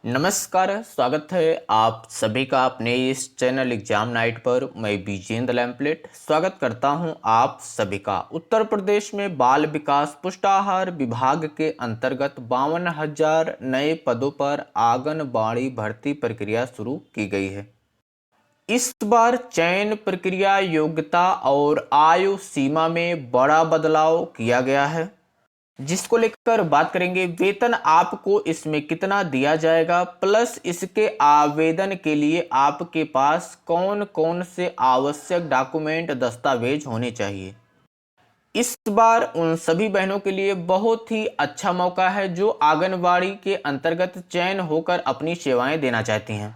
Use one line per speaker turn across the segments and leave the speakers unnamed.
नमस्कार, स्वागत है आप सभी का अपने इस चैनल एग्जाम नाइट पर। मैं विजेंद्र लैम्पलेट स्वागत करता हूं आप सभी का। उत्तर प्रदेश में बाल विकास पुष्टाहार विभाग के अंतर्गत 52,000 नए पदों पर आंगनबाड़ी भर्ती प्रक्रिया शुरू की गई है। इस बार चयन प्रक्रिया, योग्यता और आयु सीमा में बड़ा बदलाव किया गया है, जिसको लेकर बात करेंगे। वेतन आपको इसमें कितना दिया जाएगा, प्लस इसके आवेदन के लिए आपके पास कौन कौन से आवश्यक डॉक्यूमेंट दस्तावेज होने चाहिए। इस बार उन सभी बहनों के लिए बहुत ही अच्छा मौका है जो आंगनबाड़ी के अंतर्गत चयन होकर अपनी सेवाएं देना चाहती हैं।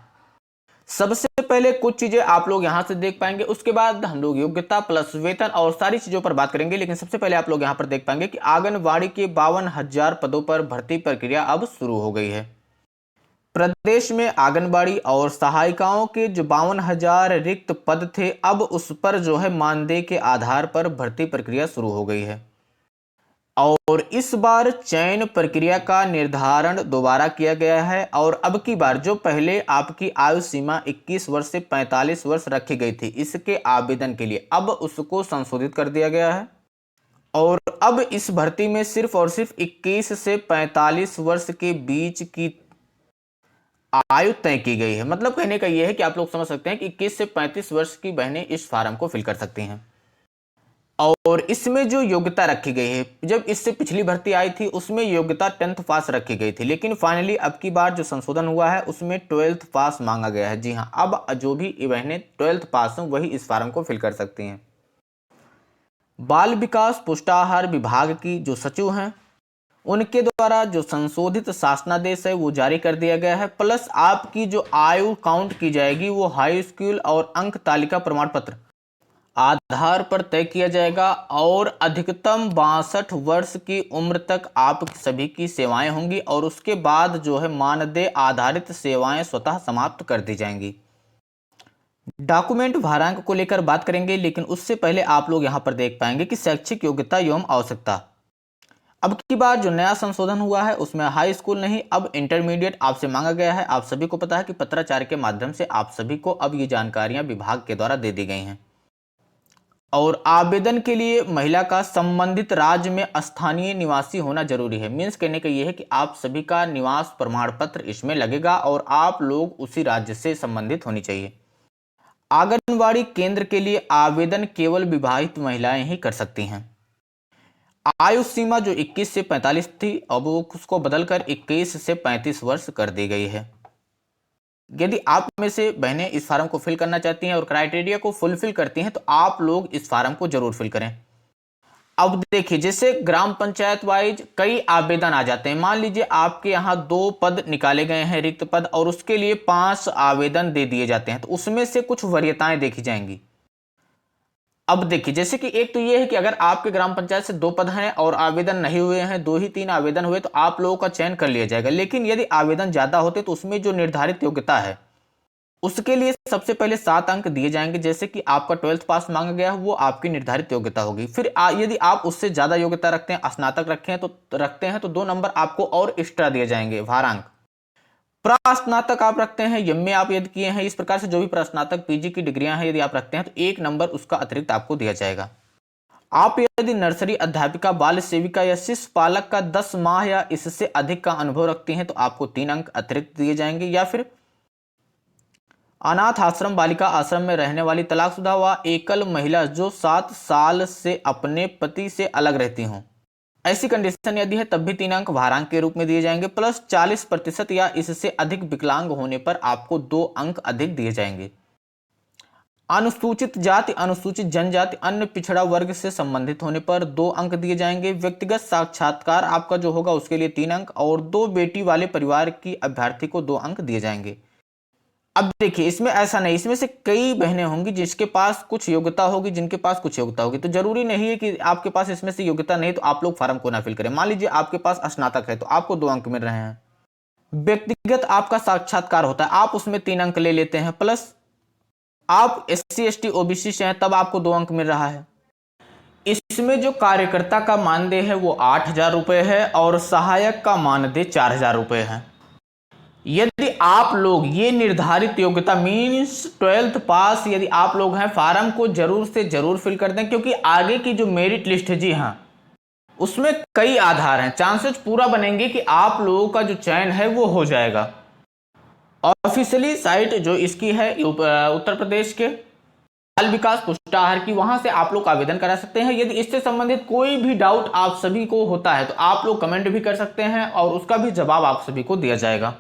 सबसे पहले कुछ चीजें आप लोग यहां से देख पाएंगे, उसके बाद हम लोग योग्यता प्लस वेतन और सारी चीजों पर बात करेंगे। लेकिन सबसे पहले आप लोग यहां पर देख पाएंगे कि आंगनबाड़ी के 52,000 पदों पर भर्ती प्रक्रिया अब शुरू हो गई है। प्रदेश में आंगनबाड़ी और सहायिकाओं के जो 52,000 रिक्त पद थे, अब उस पर जो है मानदेय के आधार पर भर्ती प्रक्रिया शुरू हो गई है। और इस बार चयन प्रक्रिया का निर्धारण दोबारा किया गया है। और अब की बार जो पहले आपकी आयु सीमा 21 वर्ष से 45 वर्ष रखी गई थी इसके आवेदन के लिए, अब उसको संशोधित कर दिया गया है। और अब इस भर्ती में सिर्फ और सिर्फ 21 से 45 वर्ष के बीच की आयु तय की गई है। मतलब कहने का यह है कि आप लोग समझ सकते हैं कि 21 से 35 वर्ष की बहनें इस फार्म को फिल कर सकती हैं। और इसमें जो योग्यता रखी गई है, जब इससे पिछली भर्ती आई थी उसमें योग्यता 10th पास रखी गई थी, लेकिन फाइनली अब की बार जो संशोधन हुआ है उसमें 12th पास मांगा गया है। जी हाँ, अब जो भी बहनें 12th पास हों वही इस फार्म को फिल कर सकती हैं। बाल विकास पुष्टाहार विभाग की जो सचिव हैं उनके द्वारा जो संशोधित शासनादेश है वो जारी कर दिया गया है। प्लस आपकी जो आयु काउंट की जाएगी वो हाई स्कूल और अंक तालिका प्रमाण पत्र आधार पर तय किया जाएगा। और अधिकतम 62 वर्ष की उम्र तक आप सभी की सेवाएं होंगी और उसके बाद जो है मानदेय आधारित सेवाएं स्वतः समाप्त कर दी जाएंगी। डॉक्यूमेंट भारांक को लेकर बात करेंगे, लेकिन उससे पहले आप लोग यहां पर देख पाएंगे कि शैक्षिक योग्यता एवं आवश्यकता। अब की बार जो नया संशोधन हुआ है उसमें हाई स्कूल नहीं, अब इंटरमीडिएट आपसे मांगा गया है। आप सभी को पता है कि पत्राचार के माध्यम से आप सभी को अब ये जानकारियां विभाग के द्वारा दे दी गई हैं। और आवेदन के लिए महिला का संबंधित राज्य में स्थानीय निवासी होना जरूरी है। मीन्स कहने का यह है कि आप सभी का निवास प्रमाण पत्र इसमें लगेगा और आप लोग उसी राज्य से संबंधित होनी चाहिए। आंगनबाड़ी केंद्र के लिए आवेदन केवल विवाहित महिलाएं ही कर सकती हैं। आयु सीमा जो 21 से 45 थी अब उसको बदलकर 21 से 35 वर्ष कर दी गई है। यदि आप में से बहनें इस फार्म को फिल करना चाहती हैं और क्राइटेरिया को फुलफिल करती हैं तो आप लोग इस फार्म को जरूर फिल करें। अब देखिए, जैसे ग्राम पंचायत वाइज कई आवेदन आ जाते हैं। मान लीजिए आपके यहाँ 2 पद निकाले गए हैं रिक्त पद और उसके लिए 5 आवेदन दे दिए जाते हैं, तो उसमें से कुछ वरीयताएं देखी जाएंगी। अब देखिए, जैसे कि एक तो ये है कि अगर आपके ग्राम पंचायत से 2 पद हैं और आवेदन नहीं हुए हैं, 2 ही 3 आवेदन हुए, तो आप लोगों का चयन कर लिया जाएगा। लेकिन यदि आवेदन ज्यादा होते तो उसमें जो निर्धारित योग्यता है उसके लिए सबसे पहले 7 अंक दिए जाएंगे। जैसे कि आपका 12th पास मांगा गया है वो आपकी निर्धारित योग्यता होगी। फिर यदि आप उससे ज्यादा योग्यता रखते हैं, स्नातक रखते हैं तो 2 नंबर आपको और एक्स्ट्रा दिए जाएंगे भारांक। प्रस्नातक आप रखते हैं, एमए आप यदि किए हैं, इस प्रकार से जो भी प्रस्नातक पीजी की डिग्रियां हैं यदि आप रखते हैं तो 1 नंबर उसका अतिरिक्त आपको दिया जाएगा। आप यदि नर्सरी अध्यापिका, बाल सेविका या शिशु पालक का 10 माह या इससे अधिक का अनुभव रखती हैं तो आपको 3 अंक अतिरिक्त दिए जाएंगे। या फिर अनाथ आश्रम, बालिका आश्रम में रहने वाली तलाकशुदा व एकल महिला जो 7 साल से अपने पति से अलग रहती हों, ऐसी कंडीशन यदि है तब भी 3 अंक भारांक के रूप में दिए जाएंगे। प्लस 40% या इससे अधिक विकलांग होने पर आपको 2 अंक अधिक दिए जाएंगे। अनुसूचित जाति, अनुसूचित जनजाति, अन्य पिछड़ा वर्ग से संबंधित होने पर 2 अंक दिए जाएंगे। व्यक्तिगत साक्षात्कार आपका जो होगा उसके लिए 3 अंक और 2 बेटी वाले परिवार की अभ्यर्थी को 2 अंक दिए जाएंगे। अब देखिए, इसमें ऐसा नहीं, इसमें से कई बहनें होंगी जिसके पास कुछ योग्यता होगी, जिनके पास कुछ योग्यता होगी। तो जरूरी नहीं है कि आपके पास इसमें से योग्यता नहीं तो आप लोग फार्म को ना फिल करें। मान लीजिए आपके पास स्नातक है तो आपको 2 अंक मिल रहे हैं। व्यक्तिगत आपका साक्षात्कार होता है, आप उसमें 3 अंक ले लेते हैं। प्लस आप SC ST OBC से हैं तब आपको 2 अंक मिल रहा है। इसमें जो कार्यकर्ता का मानदेय है वो 8,000 रुपये है और सहायक का मानदेय 4,000 रुपये है। यदि आप लोग ये निर्धारित योग्यता मीन्स 12th पास यदि आप लोग हैं, फार्म को जरूर से जरूर फिल कर दें, क्योंकि आगे की जो मेरिट लिस्ट है, जी हाँ, उसमें कई आधार हैं, चांसेस पूरा बनेंगे कि आप लोगों का जो चयन है वो हो जाएगा। ऑफिशियली साइट जो इसकी है उत्तर प्रदेश के बाल विकास पुष्टाहार की, वहां से आप लोग आवेदन करा सकते हैं। यदि इससे संबंधित कोई भी डाउट आप सभी को होता है तो आप लोग कमेंट भी कर सकते हैं और उसका भी जवाब आप सभी को दिया जाएगा।